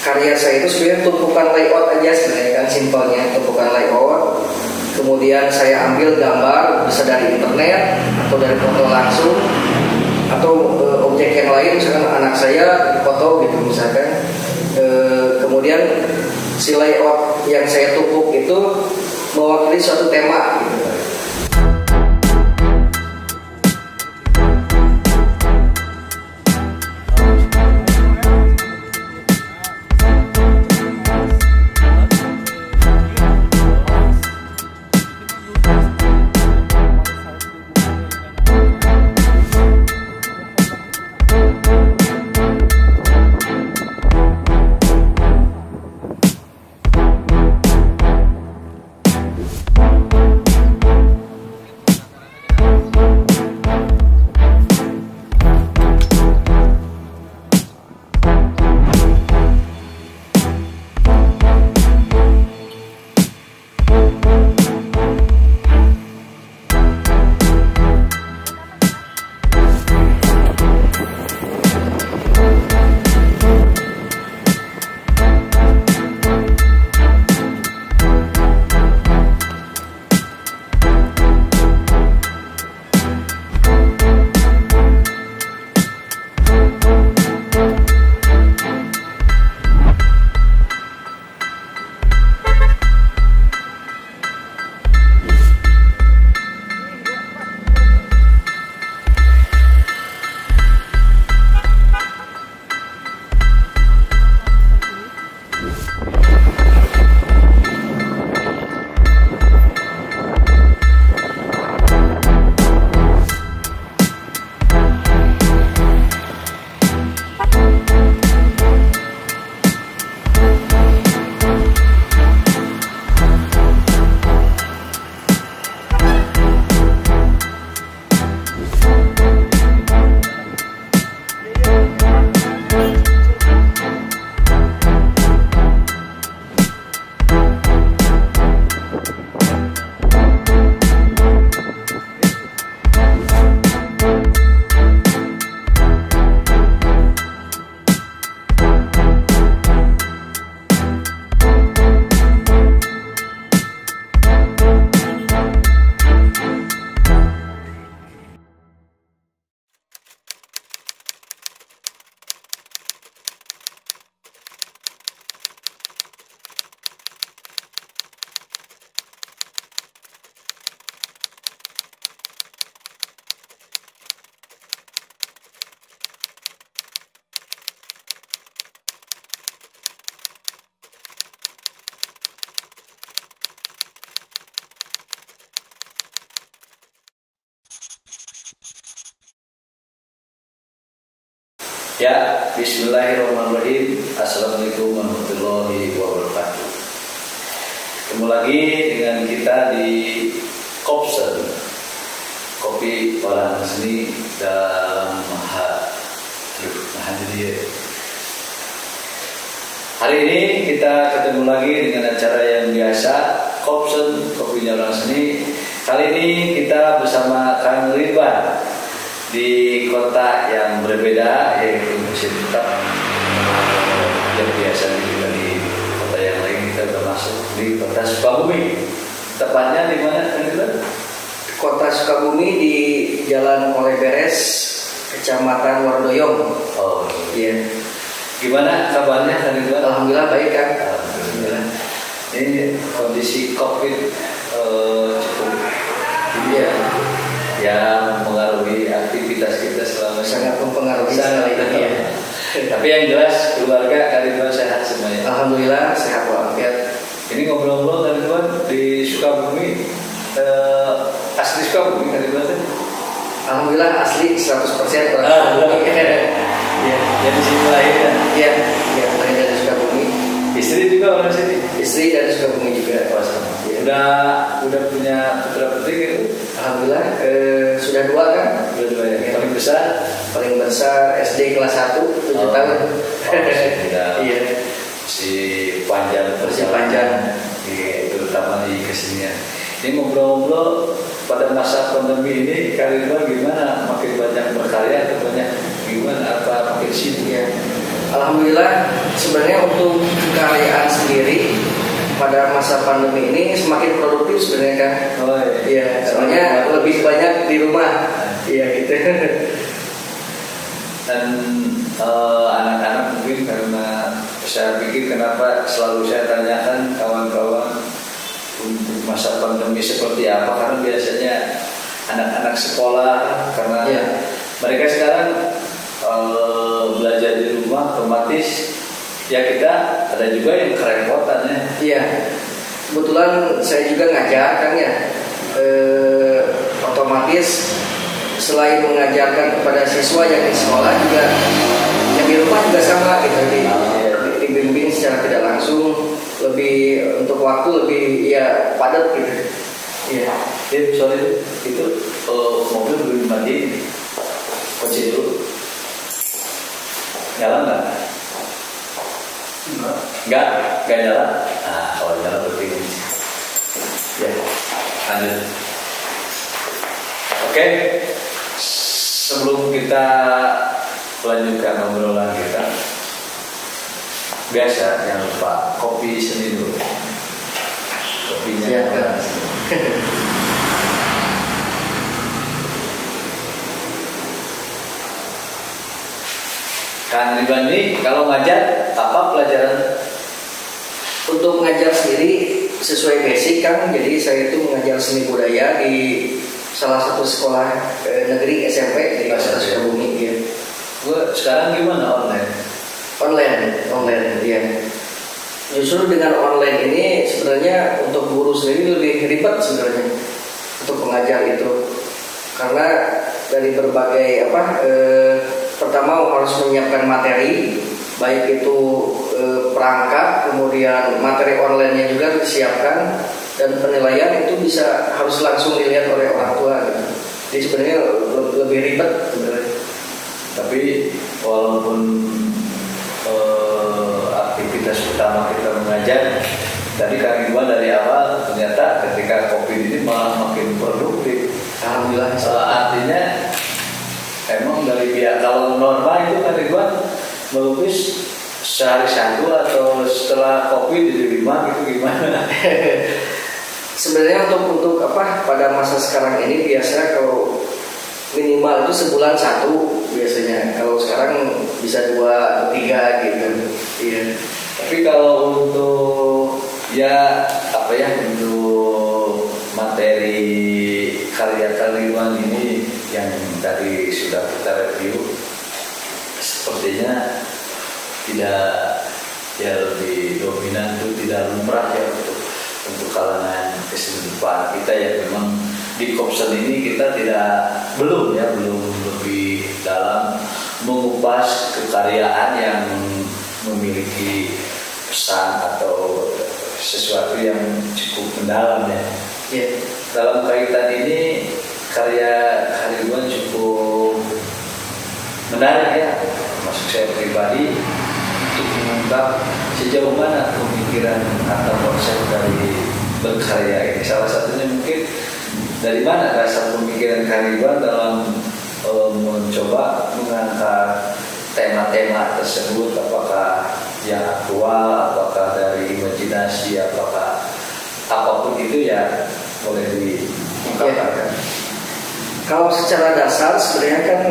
karya saya itu sebenarnya tumpukan layout aja sebenarnya kan, simpelnya tumpukan layout. Kemudian saya ambil gambar bisa dari internet atau dari foto langsung atau objek yang lain, misalkan anak saya foto gitu misalkan. Kemudian si layout yang saya tumpuk itu mewakili suatu tema gitu. Ya, bismillahirrahmanirrahim. Assalamualaikum warahmatullahi wabarakatuh. Ketemu lagi dengan kita di Kopsen, kopi orang seni dalam dia. Hari ini kita ketemu lagi dengan acara yang biasa, Kopsen, kopinya orang seni. Kali ini kita bersama Kang Ridwan di kota yang berbeda, yaitu masih tetap yang biasa juga di kota yang lain. Kita sudah masuk di kota Sukabumi. Tepatnya di mana, Kang Ridwan? Kota Sukabumi di Jalan Oleh Beres, Kecamatan Wardoyong. Oh iya. Gimana kabarnya, Kang Ridwan? Alhamdulillah baik, Kang. Alhamdulillah. Ini kondisi COVID cukup Iya. yang mengaruhi aktivitas kita selama Sangat mempengaruhi sangat sekali. Iya. Tapi yang jelas keluarga Kang Ridwan sehat semuanya. Alhamdulillah sehat walafiat. Ini ngobrol-ngobrol Kang Ridwan di Sukabumi, asli Sukabumi Kang Ridwan? Alhamdulillah asli 100% orang Sukabumi. Iya, jadi sini lahirnya. Iya, iya, lahir dari Sukabumi. Istri juga orang sini. Istri dari Sukabumi juga. Oh, sama. Udah punya putra putri gitu? Alhamdulillah sudah 2 kan? Udah 2 ya. Ya. Paling besar? Paling besar SD kelas 1 7 tahun. Iya. Si panjang panjang. Terutama di kesenian. Ini ngobrol-ngobrol pada masa pandemi ini, Kang Ridwan gimana? Makin banyak berkarya atau banyak gimana? Apa makin sibuk ya? Alhamdulillah sebenarnya untuk kekaryaan sendiri pada masa pandemi ini semakin produktif sebenarnya kan. Oh iya. Soalnya lebih banyak di rumah. Iya gitu. Dan anak-anak mungkin karena saya pikir kenapa selalu saya tanyakan kawan-kawan untuk masa pandemi seperti apa, karena biasanya anak-anak sekolah karena mereka sekarang belajar di rumah otomatis ya kita ada juga yang kerepotan ya. Iya. Kebetulan saya juga ngajar kan ya. Otomatis selain mengajarkan kepada siswa yang di sekolah juga yang di rumah juga sama gitu, dibimbing secara tidak langsung, lebih untuk waktu lebih ya padat gitu. Iya. Soalnya itu mobil belum dimatiin, kunci dulu. Nyala nggak? Nggak nyala. Nah, kalau nyala berarti ini. Ya, lanjut. Oke, sebelum kita melanjutkan obrolan kita, biasa jangan lupa kopi seni dulu. Kopinya ya. Kang Ridwan ini kalau ngajar apa pelajaran? Untuk mengajar sendiri sesuai basic kan, jadi saya itu mengajar seni budaya di salah satu sekolah negeri SMP di Kota Sukabumi. Ya. Gue sekarang gimana online? Online, ya. Justru dengan online ini sebenarnya untuk guru sendiri lebih ribet sebenarnya untuk mengajar itu, karena dari berbagai pertama harus menyiapkan materi, baik itu perangkat, kemudian materi online-nya juga disiapkan, dan penilaian itu harus langsung dilihat oleh orang tua gitu. Jadi sebenarnya lebih ribet sebenarnya. Tapi walaupun aktivitas utama kita mengajar, tadi Kang Ridwan dari awal ternyata ketika COVID ini malah makin produktif. Alhamdulillah. Artinya emang dari pihak, kalau normal itu Kang Ridwan melukis sehari satu atau setelah COVID jadi 5 gitu gimana? Sebenarnya untuk pada masa sekarang ini biasa kalau minimal itu sebulan 1 biasanya. Kalau sekarang bisa 2, 3 gitu. Iya. Tapi kalau untuk untuk materi karya Ridwan ini yang tadi sudah kita review, sepertinya lebih dominan itu tidak lumrah ya untuk kalangan kesenian kita ya. Memang di Kopsen ini kita belum lebih dalam mengupas kekaryaan yang memiliki pesan atau sesuatu yang cukup mendalam ya. Yeah. Dalam kaitan ini karya Ridwan cukup menarik ya, termasuk saya pribadi, untuk mengungkap sejauh mana pemikiran atau konsep dari berkarya ini. Salah satunya mungkin dari mana dasar pemikiran Ridwan dalam mencoba mengangkat tema-tema tersebut, apakah yang aktual, apakah dari imajinasi, apakah apapun itu ya boleh diungkapkan. Ya. Kalau secara dasar sebenarnya kan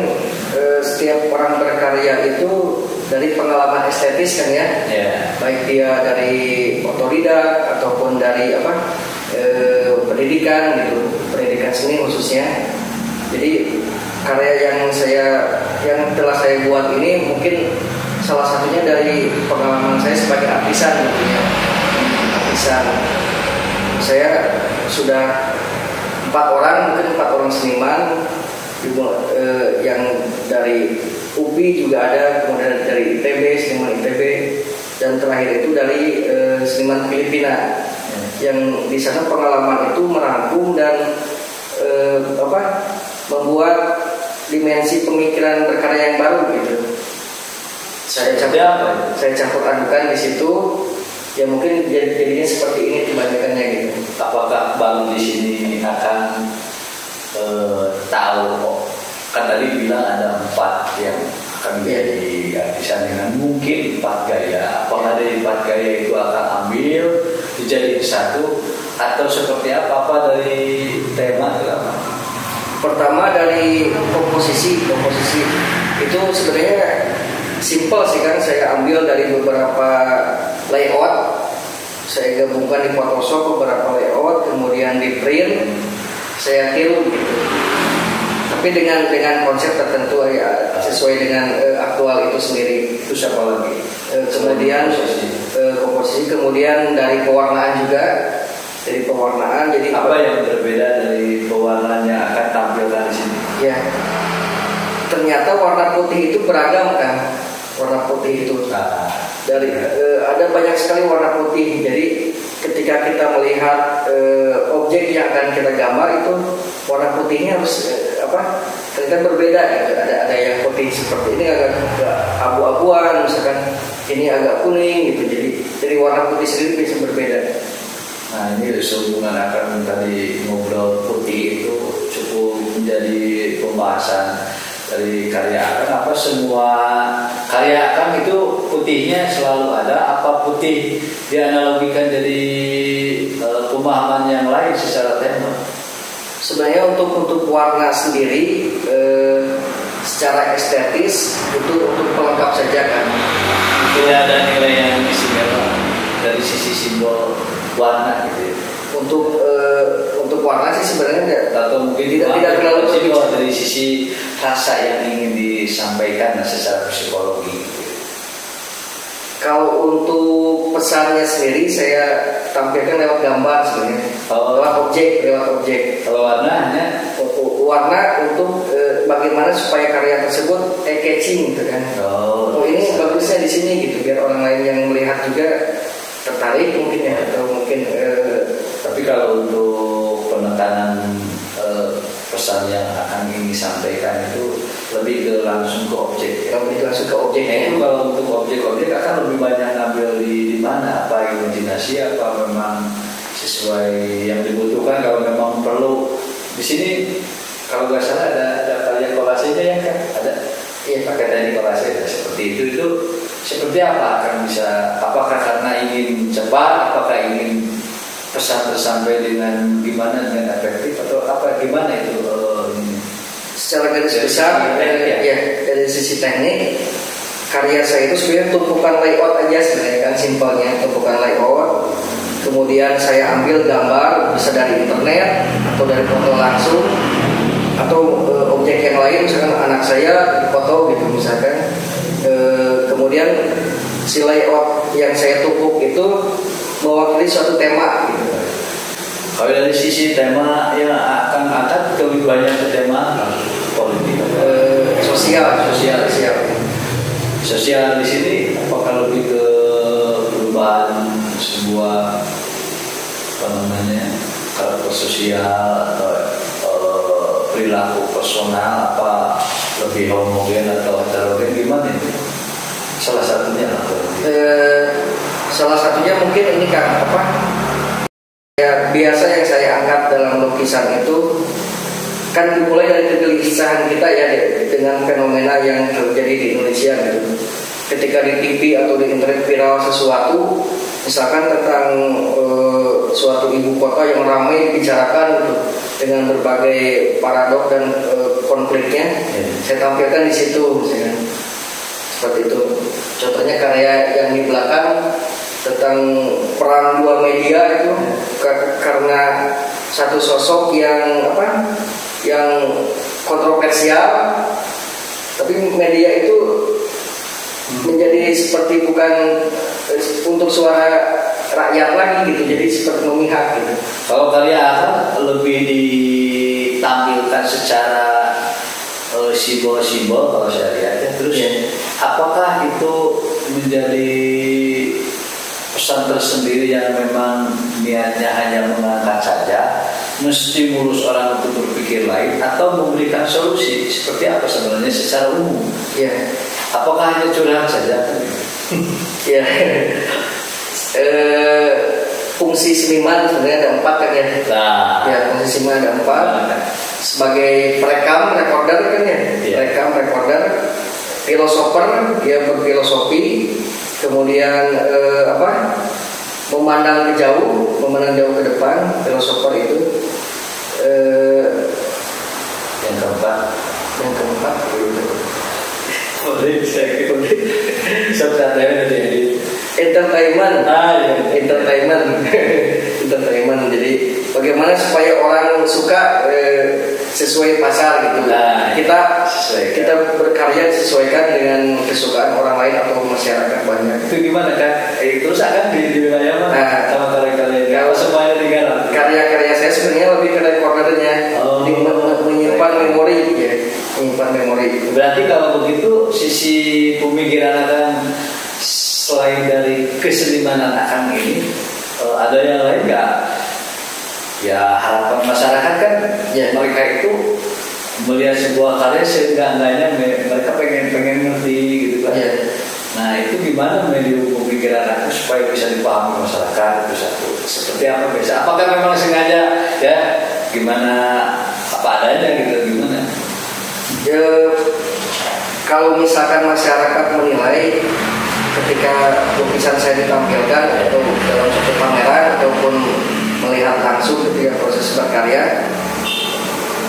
setiap orang berkarya itu dari pengalaman estetis kan ya. Baik dia dari otodidak ataupun dari pendidikan gitu, pendidikan seni khususnya. Jadi karya yang telah saya buat ini mungkin salah satunya dari pengalaman saya sebagai artisan gitu ya. Artisan. Saya sudah 4 orang seniman, yang dari UPI juga ada, kemudian dari ITB, seniman ITB, dan terakhir itu dari seniman Filipina. Yang di sana pengalaman itu merangkum dan membuat dimensi pemikiran berkarya yang baru gitu. Saya campur adukan di situ. Ya mungkin jadinya seperti ini kebanyakannya gitu. Apakah Bang di sini akan tahu kan tadi bilang ada 4 yang akan menjadi artis dengan mungkin 4 gaya. Apakah dari 4 gaya itu akan ambil dijadiin satu atau seperti apa dari tema itu apa? Pertama dari komposisi itu sebenarnya simple sih kan, saya ambil dari beberapa layout, saya gabungkan di Photoshop beberapa layout, kemudian di print, saya tiru gitu. Tapi dengan konsep tertentu ya, sesuai dengan aktual itu sendiri. Terus apa lagi? Kemudian komposisi, kemudian dari pewarnaan juga, dari pewarnaan. Jadi apa yang berbeda dari pewarnaan yang akan tampilkan di sini? Ya, ternyata warna putih itu beragam kan, warna putih itu. Dari ada banyak sekali warna putih. Jadi ketika kita melihat objek yang akan kita gambar itu warna putihnya harus ternyata berbeda. Ada yang putih seperti ini agak abu-abuan, misalkan ini agak kuning gitu. Jadi warna putih sendiri bisa berbeda. Nah, ini sehubungan akan tadi ngobrol putih itu cukup menjadi pembahasan dari karya Akang. Apa semua karya Akang itu putihnya selalu ada? Apa putih dianalogikan jadi pemahaman yang lain secara tema? Sebenarnya untuk warna sendiri secara estetis itu untuk pelengkap saja kan. Tidak ada nilai yang istimewa dari sisi simbol warna gitu ya. Untuk warna sih sebenarnya atau mungkin tidak terlalu simbol dari sisi rasa yang ingin disampaikan secara psikologi gitu. Kalau untuk pesannya sendiri saya tampilkan lewat gambar sebenarnya. Lewat objek. Kalau warna untuk bagaimana supaya karya tersebut catching gitu kan. Ini bagusnya di sini gitu, biar orang lain yang melihat juga tertarik mungkin ya, atau mungkin tapi kalau untuk penekanan pesan yang akan ingin disampaikan itu lebih ke langsung ke objek. Itu kalau untuk objek akan lebih banyak ngambil di mana, apa imajinasi, apa memang sesuai yang dibutuhkan. Kalau memang perlu di sini, kalau nggak salah ada karya kolasenya ya kan, ada pakai teknik kolase seperti itu seperti apa akan bisa, apakah karena ingin cepat, apakah ingin pesan tersampai dengan efektif atau apa, gimana itu? Secara garis besar dari sisi teknik, karya saya itu sebenarnya tumpukan layout aja sebenarnya kan, simpelnya tumpukan layout. Kemudian saya ambil gambar bisa dari internet atau dari foto langsung atau objek yang lain, misalkan anak saya foto gitu misalkan. Kemudian si layout yang saya tumpuk itu mewakili suatu tema gitu. Kalau dari sisi tema yang akan angkat lebih banyak ke tema politik, sosial di sini, apakah lebih ke perubahan sebuah karakter sosial atau perilaku personal, apa lebih homogen atau heterogen, gimana itu? Salah satunya salah satunya mungkin ini kan ya, biasa yang saya angkat dalam lukisan itu kan dimulai dari kegelisahan kita ya dengan fenomena yang terjadi di Indonesia gitu. Ketika di TV atau di internet viral sesuatu, misalkan tentang suatu ibu kota yang ramai dibicarakan gitu, dengan berbagai paradok dan konfliknya, saya tampilkan di situ misalnya. Seperti itu. Contohnya karya yang di belakang tentang perang dua media itu, karena satu sosok yang kontroversial, tapi media itu menjadi seperti bukan untuk suara rakyat lagi gitu, jadi seperti memihak gitu. Kalau karya lebih ditampilkan secara simbol-simbol kalau saya lihat ya. Terus apakah itu menjadi pesan tersendiri yang memang niatnya hanya mengangkat saja, menstimulus orang untuk berpikir lain, atau memberikan solusi? Seperti apa sebenarnya secara umum? Apakah hanya curhat saja? Fungsi seniman sebenarnya ada 4 kan ya. Fungsi seniman ada 4. Sebagai perekam, recorder kan ya. Perekam, recorder. filosofer, dia berfilosofi, kemudian memandang jauh ke depan, filosofer itu. Yang keempat entertainment. Entertainment. Jadi bagaimana supaya orang suka sesuai pasar gitu. Kita berkarya disesuaikan dengan kesukaan orang lain atau masyarakat banyak. Itu gimana kan? Terus akan di wilayah mana? Sama karya-karya. Kalau semuanya digarap. Karya-karya saya sebenarnya lebih ke recordernya, menyimpan memori ya. Menyimpan memori. Berarti kalau begitu sisi pemikiran akan selain dari kesenimanan akan ini ada yang lain nggak? Ya harapan masyarakat kan ya, mereka itu melihat sebuah karya sehingga mereka pengen ngerti gitu kan ya. Nah itu gimana medium pemikiran aku supaya bisa dipahami masyarakat itu satu. Seperti apa biasa? Apakah memang sengaja ya gimana apa adanya gitu gimana? Ya, kalau misalkan masyarakat menilai ketika lukisan saya ditampilkan atau dalam suatu pameran ataupun melihat langsung ketika proses berkarya,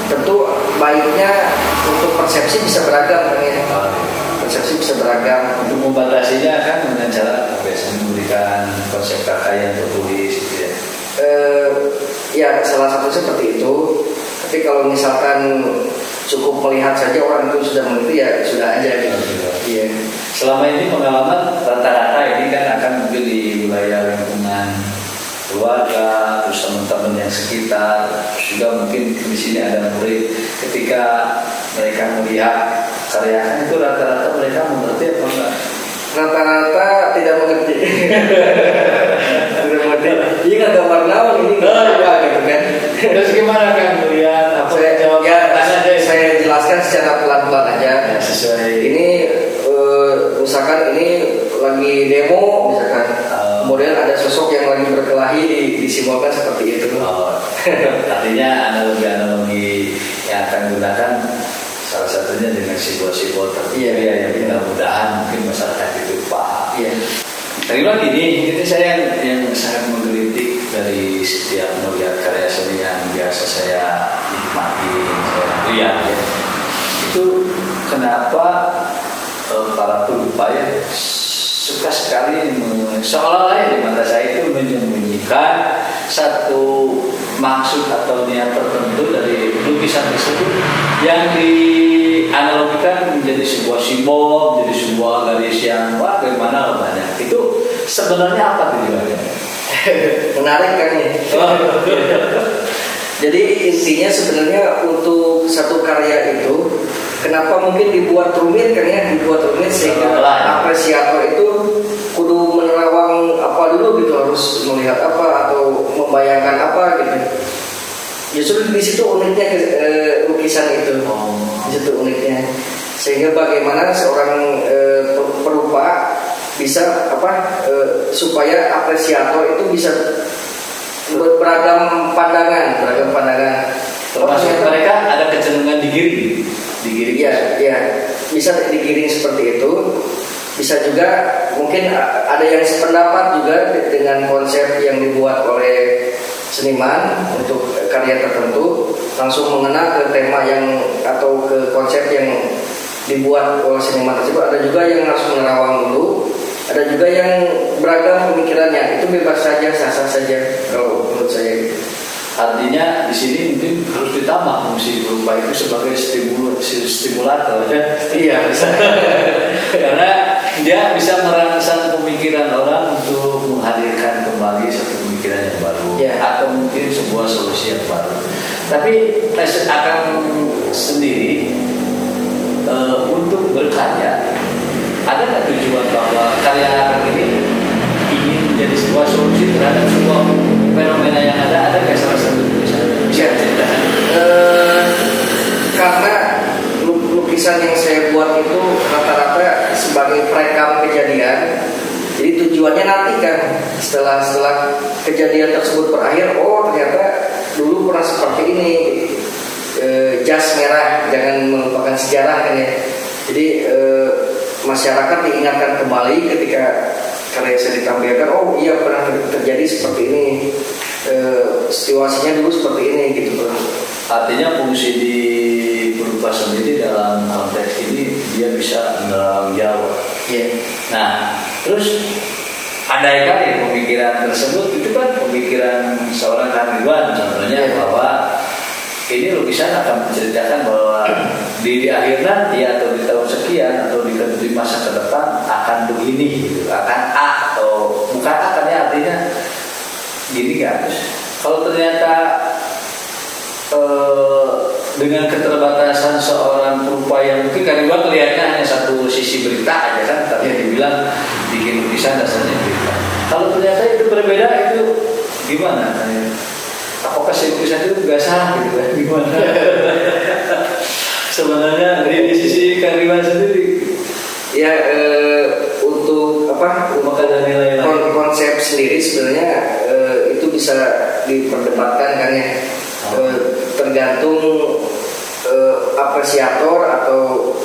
tentu baiknya untuk persepsi bisa beragam kan ya. Persepsi bisa beragam. Untuk membatasinya kan dengan cara biasanya memberikan konsep kakak yang tertulis gitu ya. Ya salah satu seperti itu. Tapi kalau misalkan cukup melihat saja orang itu sudah mengerti ya sudah aja gitu. Iya. Selama ini pengalaman rata-rata ini kan akan mungkin di wilayah lingkungan keluarga, terus teman-teman yang sekitar, juga mungkin di sini ada murid. Ketika mereka melihat karya itu rata-rata mereka mengerti apa enggak? Rata-rata tidak mengerti. Tidak mengerti. Ini kan gambar naon ini apa gitu kan? Terus gimana kan melihat apa? Saya jelaskan secara pelan-pelan aja. Ya, sesuai. Ini misalkan ini lagi demo misalkan. Kemudian ada sosok yang lagi berkelahi disimbolkan seperti itu. Artinya analogi yang akan gunakan salah satunya dengan simbol-simbol tertentu yang mudah-mudahan mungkin masyarakat itu paham. Iya. Tapi lagi ini saya yang sangat menggelitik dari setiap melihat karya seni yang biasa saya nikmati, saya lihat ya. Itu kenapa para pelupaya suka sekali seolah-olah di mata saya itu menyembunyikan satu maksud atau niat tertentu dari lukisan tersebut yang dianalogikan menjadi sebuah simbol, menjadi sebuah garis yang bagaimana banyak. Itu sebenarnya apa tujuannya? Menarik kan ya. Jadi intinya sebenarnya untuk satu karya itu kenapa mungkin dibuat rumit kan ya, dibuat rumit sehingga apresiator itu kudu menerawang apa dulu gitu, harus melihat apa atau membayangkan apa gitu. Justru di situ uniknya lukisan itu. Di situ uniknya. Sehingga bagaimana seorang perupa bisa supaya apresiator itu bisa beragam pandangan. Termasuk mereka ada kecenderungan digiring. Ya, bisa digiring seperti itu. Bisa juga mungkin ada yang sependapat juga dengan konsep yang dibuat oleh seniman untuk karya tertentu, langsung mengena ke tema yang atau ke konsep yang dibuat oleh seniman tersebut. Ada juga yang langsung menerawang dulu, ada juga yang beragam pemikirannya. Itu bebas saja, sah-sah saja kalau menurut saya. Artinya di sini mungkin harus ditambah fungsi berupa itu sebagai stimulator ya. Iya, bisa. Karena dia bisa merangsang pemikiran orang untuk menghadirkan kembali satu pemikiran yang baru atau mungkin sebuah solusi yang baru. Tapi akan sendiri untuk berkarya, ada nggak tujuan bahwa karya ini ingin menjadi sebuah solusi terhadap sebuah fenomena yang ada nggak salah satu tulisan? Karena lukisan yang saya buat itu rata-rata sebagai perekam kejadian. Jadi tujuannya nanti kan setelah kejadian tersebut berakhir, oh ternyata dulu pernah seperti ini. Jas merah, jangan melupakan sejarah kan ya. Jadi masyarakat diingatkan kembali ketika karya saya ditampilkan, oh iya pernah terjadi seperti ini, situasinya dulu seperti ini gitu. Artinya fungsi di berupa sendiri dalam konteks ini dia bisa mendalam jauh. Yeah. Nah, terus andai kali pemikiran tersebut itu kan pemikiran seorang Kang Ridwan contohnya, bahwa ini lukisan akan menceritakan bahwa di akhir nanti atau di tahun sekian atau di masa ke depan akan begini gitu, akan A atau bukan akan, ya artinya gini kan. Kalau ternyata dengan keterbatasan seorang perupa yang mungkin Kang Ridwan melihatnya hanya satu sisi berita aja kan, tapi dibilang bikin lukisan dasarnya berita. Kalau ternyata itu berbeda, itu gimana? Apakah si lukisan itu nggak salah gitu kan? Gimana? Sebenarnya dari sisi Kang Ridwan sendiri, ya untuk apa? Konsep sendiri sebenarnya itu bisa diperdebatkan kan ya. Tergantung apresiator atau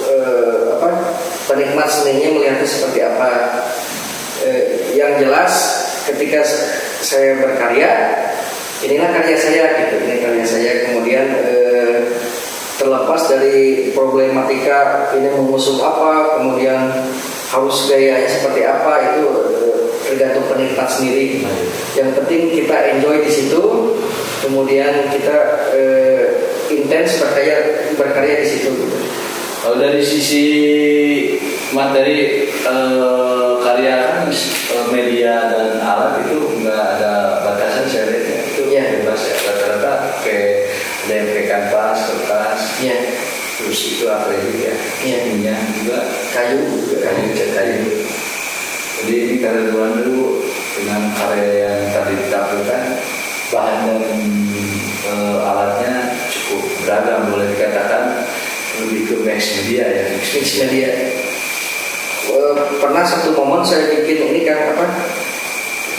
penikmat seninya melihatnya seperti apa. Yang jelas ketika saya berkarya, inilah karya saya gitu, ini karya saya. Kemudian terlepas dari problematika ini mengusung apa, kemudian harus gayanya seperti apa, itu tergantung penikmat sendiri. Yang penting kita enjoy di situ, kemudian kita intens berkarya di situ. Kalau dari sisi materi karya kan media dan alat itu nggak ada batasan, saya lihat itu bebas ya, rata-rata kayak ada yang pakai kanvas, kertas, terus itu akrilik ya, minyak juga, kayu, cat kayu. Jadi ini karya Ridwan dulu dengan karya yang tadi ditampilkan, bahan dan alatnya cukup beragam, boleh dikatakan lebih ke mix media ya. Mix media. Pernah satu momen saya bikin ini kan apa?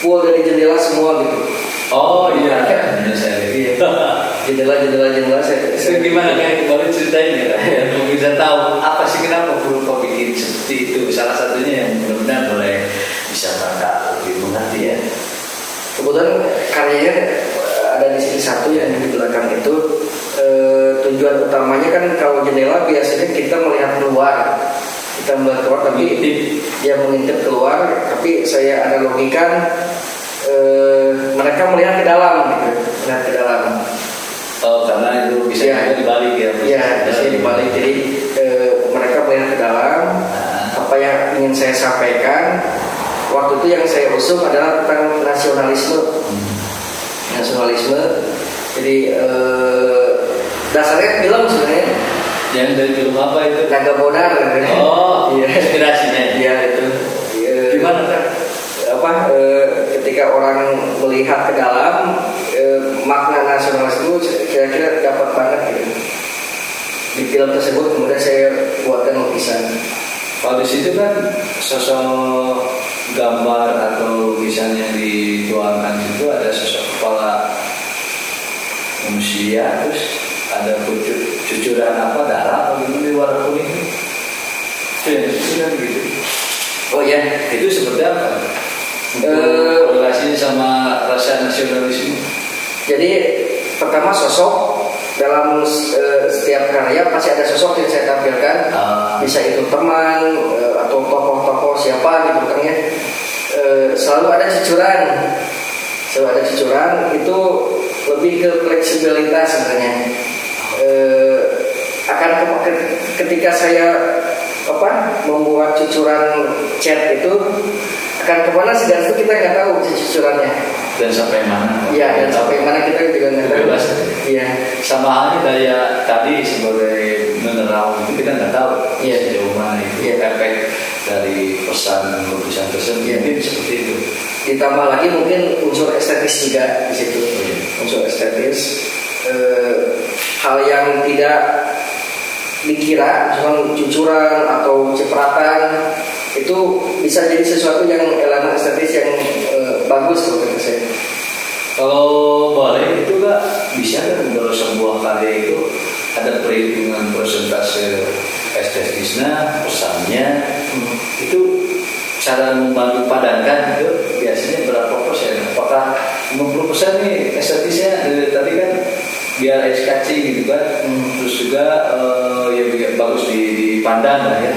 Full dari jendela semua gitu. Oh iya, saya lihat. Jendela saya gimana kayak kembali ceritain ya, untuk bisa tahu apa sih kenapa perlu kau bikin seperti itu. Salah satunya yang benar-benar boleh bisa mereka lebih mengerti ya. Kebetulan karyanya ada di sini satu yang di belakang itu. Tujuan utamanya kan kalau jendela biasanya kita melihat keluar, tapi dia mengintip keluar, tapi saya analogikan mereka melihat ke dalam gitu, melihat ke dalam. Oh, karena itu bisa dibalik ya? Iya, bisa dibalik. Jadi mereka melihat ke dalam. Apa yang ingin saya sampaikan waktu itu yang saya usung adalah tentang nasionalisme. Jadi dasarnya film sebenarnya. Yang dari film apa itu? Naga Bonar. Oh, iya. Inspirasinya. Iya itu. Gimana kan? Ketika orang melihat ke dalam, makna nasionalis itu kira-kira dapat banget gitu. Di film tersebut kemudian saya buatkan lukisan. Kalau di situ kan sosok gambar atau lukisan yang dituangkan itu ada sosok kepala manusia, terus ada cucuran darah atau di warna kuning. Itu kan gitu. Oh ya, itu seperti apa? Relasinya sama rasa nasionalisme. Jadi pertama sosok dalam setiap karya pasti ada sosok yang saya tampilkan. Bisa itu teman atau tokoh-tokoh siapa gitu kan ya. Selalu ada cucuran itu lebih ke fleksibilitas sebenarnya. Ketika saya membuat cucuran cat itu akan kemana sih, dan itu kita nggak tahu cucurannya dan sampai mana. Iya, dan sampai mana kita juga nggak tahu. Iya, sama halnya kayak tadi sebagai menerawang itu kita nggak tahu sejauh mana itu efek dari pesan lukisan tersebut. Mungkin seperti itu. Ditambah lagi mungkin unsur estetis juga di situ. Unsur estetis, hal yang tidak dikira, misalnya cucuran atau cipratan, itu bisa jadi sesuatu yang elemen estetis yang bagus menurut saya. Kalau boleh itu Kak, bisa kan kalau sebuah karya itu ada perhitungan persentase estetisnya, pesannya, Itu cara membantu padankan itu biasanya berapa persen? Apakah 50% nih estetisnya tadi kan biar eye catching gitu kan, terus juga ya bagus dipandang lah ya.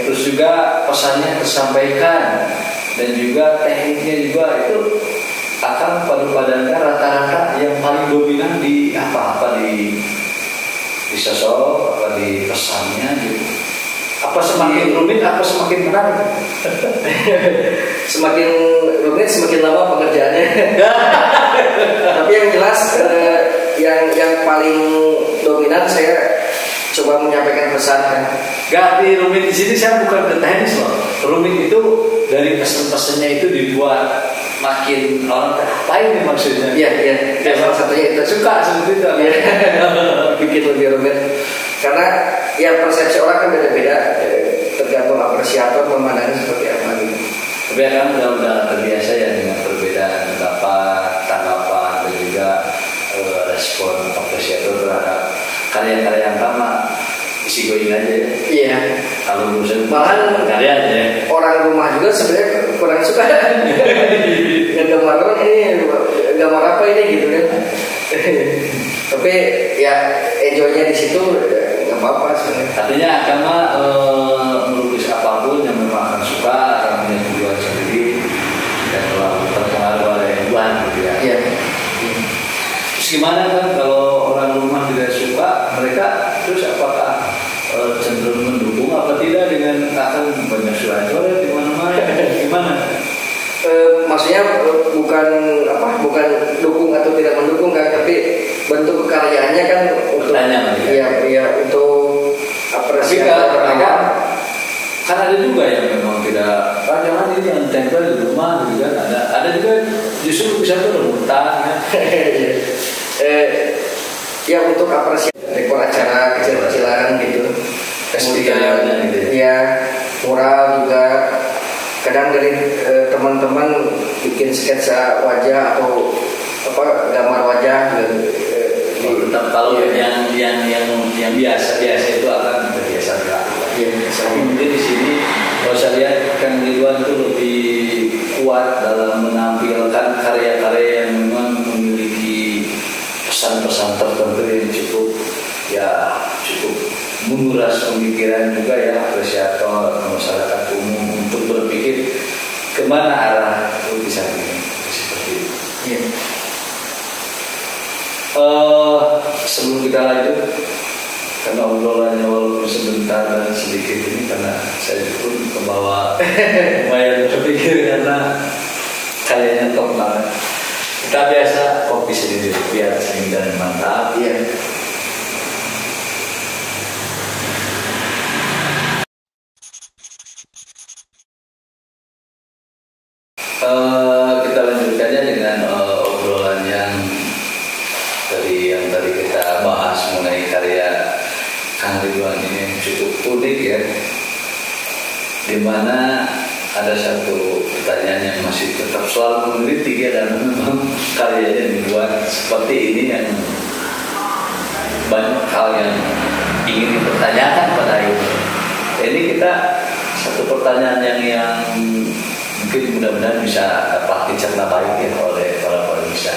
Terus juga pesannya tersampaikan dan juga tekniknya juga itu akan padankan rata-rata yang paling dominan di apa di sosok, apa di pesannya gitu. Apa semakin rumit, apa semakin menarik? Semakin rumit, semakin lama pengerjaannya. Tapi yang jelas, yang paling dominan saya coba menyampaikan pesan kan. Gak di rumit di sini saya bukan ke teknis loh. Rumit itu dari pesan-pesannya itu dibuat makin orang terapain nih maksudnya. Iya. Salah satunya itu suka seperti itu. Bikin lebih rumit. Karena ya persepsi orang kan beda-beda, tergantung apresiator memandangnya seperti apa gitu. Tapi kan udah terbiasa ya dengan perbedaan pendapat, tanggapan dan juga respon apresiator terhadap karya-karya yang sama. Isi going aja ya. Iya. Kalau urusan malahan karya aja. Orang rumah juga sebenarnya kurang suka. Gambar ini gambar apa ini gitu kan. Tapi ya enjoynya di situ nggak apa-apa sebenarnya. Artinya agama melukis apapun yang memang akan suka akan punya tujuan sendiri dan terlalu terpengaruh oleh Tuhan gitu ya. Iya. Terus gimana kan kalau orang rumah tidak suka, mereka terus apakah cenderung mendukung apa tidak dengan akan banyak surat-surat di mana-mana? Gimana? Maksudnya bukan dukung atau tidak mendukung kan, tapi bentuk kekaryaannya kan untuk untuk apresiasi mereka kan ada juga yang memang tidak jangan ini yang tempel di rumah gitu kan, ada juga justru bisa tuh rebutan ya untuk apresiasi dekor acara kecil-kecilan gitu, kemudian gitu ya mural juga. Kadang dari teman-teman bikin sketsa wajah atau gambar wajah gitu. Kalau yang biasa itu akan terbiasa dilakukan. Mungkin di sini kalau saya lihat Kang Ridwan itu lebih kuat dalam menampilkan karya-karya yang memang memiliki pesan-pesan tertentu yang cukup menguras pemikiran juga ya apresiator masyarakat umum untuk berpikir kemana arah lukisan ini seperti itu. Yeah. Sebelum kita lanjut, karena obrolannya walaupun sebentar dan sedikit ini karena saya pun kebawa lumayan berpikir karena kayaknya top banget. Kita biasa kopi sendiri biar sering dan mantap. Yeah. Kita lanjutkannya dengan obrolan yang tadi kita bahas mengenai karya Kang Ridwan ini yang cukup unik ya, dimana ada satu pertanyaan yang masih tetap selalu mengeritik ya, dan memang karyanya dibuat seperti ini yang banyak hal yang ingin dipertanyakan pada itu. Ini kita satu pertanyaan yang mungkin mudah-mudahan bisa dapat dicerna baik ya oleh para pemirsa,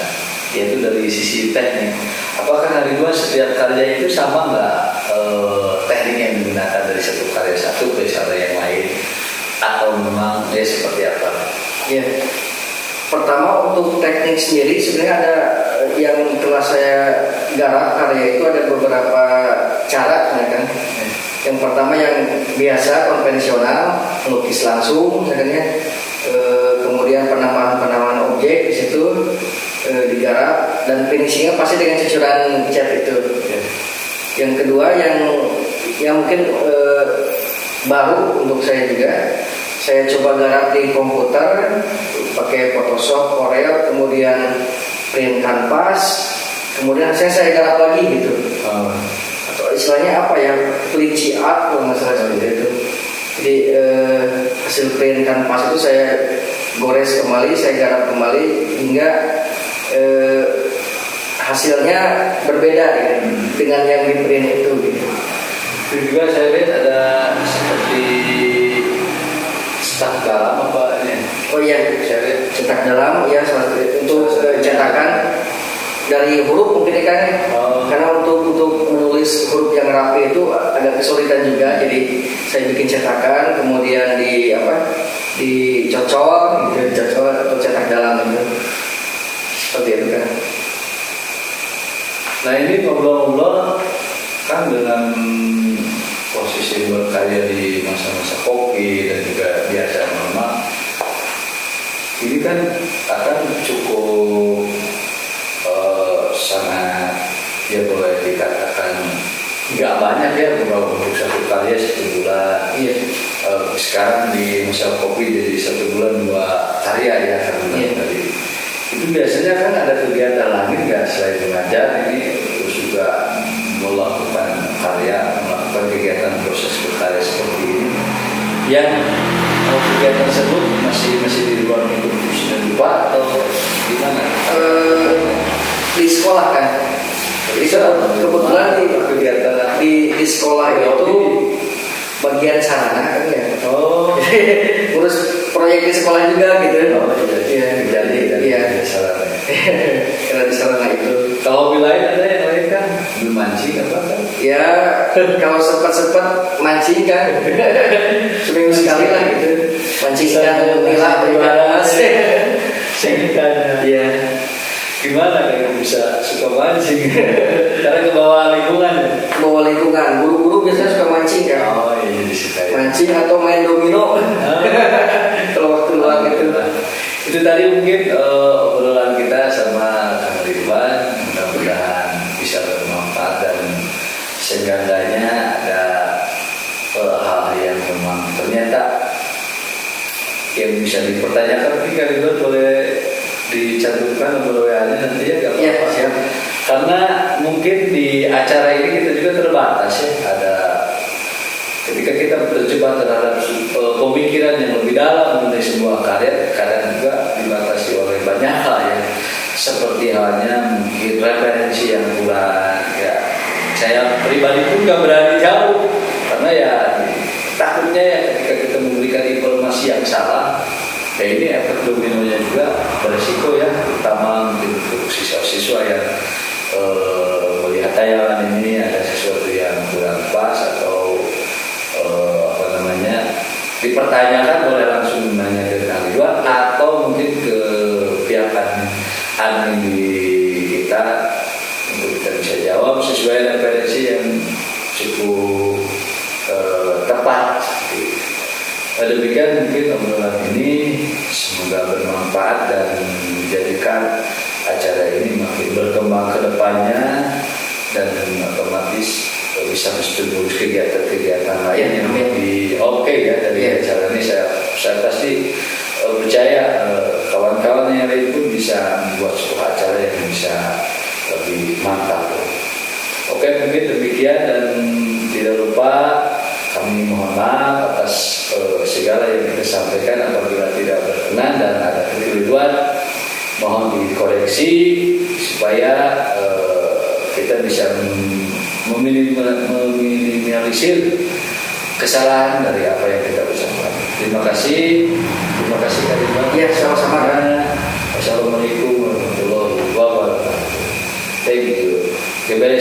yaitu dari sisi teknik. Apakah Kang Ridwan setiap karya itu sama nggak teknik yang digunakan dari satu karya satu ke karya yang lain, atau memang seperti apa? Ya, pertama untuk teknik sendiri sebenarnya ada yang telah saya garap karya itu ada beberapa cara ya kan. Yang pertama yang biasa konvensional, melukis langsung misalnya. Kemudian penambahan objek di situ digarap dan finishingnya pasti dengan cucuran cat itu. Yang kedua yang mungkin baru untuk saya juga, saya coba garap di komputer pakai Photoshop, Corel, kemudian print kanvas, kemudian saya garap lagi gitu. Atau istilahnya apa ya, glitchy art kalau nggak salah seperti itu. Jadi hasil print kanvas itu saya gores kembali, saya garap kembali hingga hasilnya berbeda dengan yang di print itu gitu. Itu juga saya lihat ada seperti cetak dalam apa ini? Oh iya, cetak dalam ya untuk cetakan dari huruf mungkin kan. Karena untuk menulis huruf yang rapi itu agak kesulitan juga, jadi saya bikin cetakan kemudian dicocol gitu, cocol atau cetak dalam gitu. Seperti itu kan. Nah ini ngobrol-ngobrol kan dengan posisi berkarya di masa-masa kopi dan juga biasa normal, ini kan akan cukup sangat ya boleh dikatakan nggak banyak ya untuk satu karya 1 bulan. Iya. Sekarang di masa kopi jadi 1 bulan 2 karya ya karena tadi. Itu biasanya kan ada kegiatan lain nggak selain mengajar ini, terus juga melakukan kegiatan proses berkarya seperti ini yang kegiatan tersebut masih di luar minggu sudah lupa atau gimana? Di sekolah kan. Kebetulan di sekolah itu bagian sarana kan ya. Urus proyek di sekolah juga gitu. Iya. Sarana. Karena di sarana itu. Kalau hobi lain ada yang lain kan? Mancing apa kan? Ya kalau sempat mancing kan. Seminggu sekali lah gitu. Mancing ikan nila atau ikan mas. Iya. Gimana kayak bisa suka mancing? Karena ke bawah lingkungan ya? Ke bawah lingkungan, guru-guru biasanya suka mancing kan? Oh iya, disukai. Mancing atau main domino. Kalau waktu luang gitu. Itu tadi mungkin obrolan kita sama Kang Ridwan, mudah-mudahan bisa bermanfaat dan seenggaknya ada hal yang memang ternyata yang bisa dipertanyakan. Tapi Kang Ridwan boleh dicantumkan nomor WA-nya nanti ya, gak apa-apa. Iya, siap. Karena mungkin di acara ini kita juga terbatas ya. Ada ketika kita terjebak terhadap pemikiran yang lebih dalam mengenai sebuah karya, kadang juga dibatasi oleh banyak hal ya. Seperti halnya mungkin referensi yang kurang ya. Saya pribadi pun gak berani jauh karena ya takutnya ya ketika kita memberikan informasi yang salah, ya ini efek dominonya juga beresiko ya, terutama untuk siswa-siswa yang melihat tayangan ini ada sesuatu yang kurang pas atau dipertanyakan, boleh langsung menanya ke Kang Ridwan atau mungkin ke pihak admin di kita untuk kita bisa jawab sesuai referensi yang cukup tepat. Demikian mungkin obrolan ini, semoga bermanfaat dan menjadikan acara ini makin berkembang ke depannya dan otomatis bisa menstimulus kegiatan-kegiatan lain yang lebih oke ya dari acara ini. Saya pasti percaya kawan-kawan yang lain pun bisa membuat sebuah acara yang bisa lebih mantap. Oke, mungkin demikian dan tidak lupa kami mohon maaf atas segala yang kita sampaikan apabila tidak berkenan dan ada kekeliruan, mohon dikoreksi supaya kita bisa meminimalisir kesalahan dari apa yang kita ucapkan. Terima kasih Kak Ridwan. Iya, sama-sama. Wassalamualaikum warahmatullahi wabarakatuh. Thank you. Geber.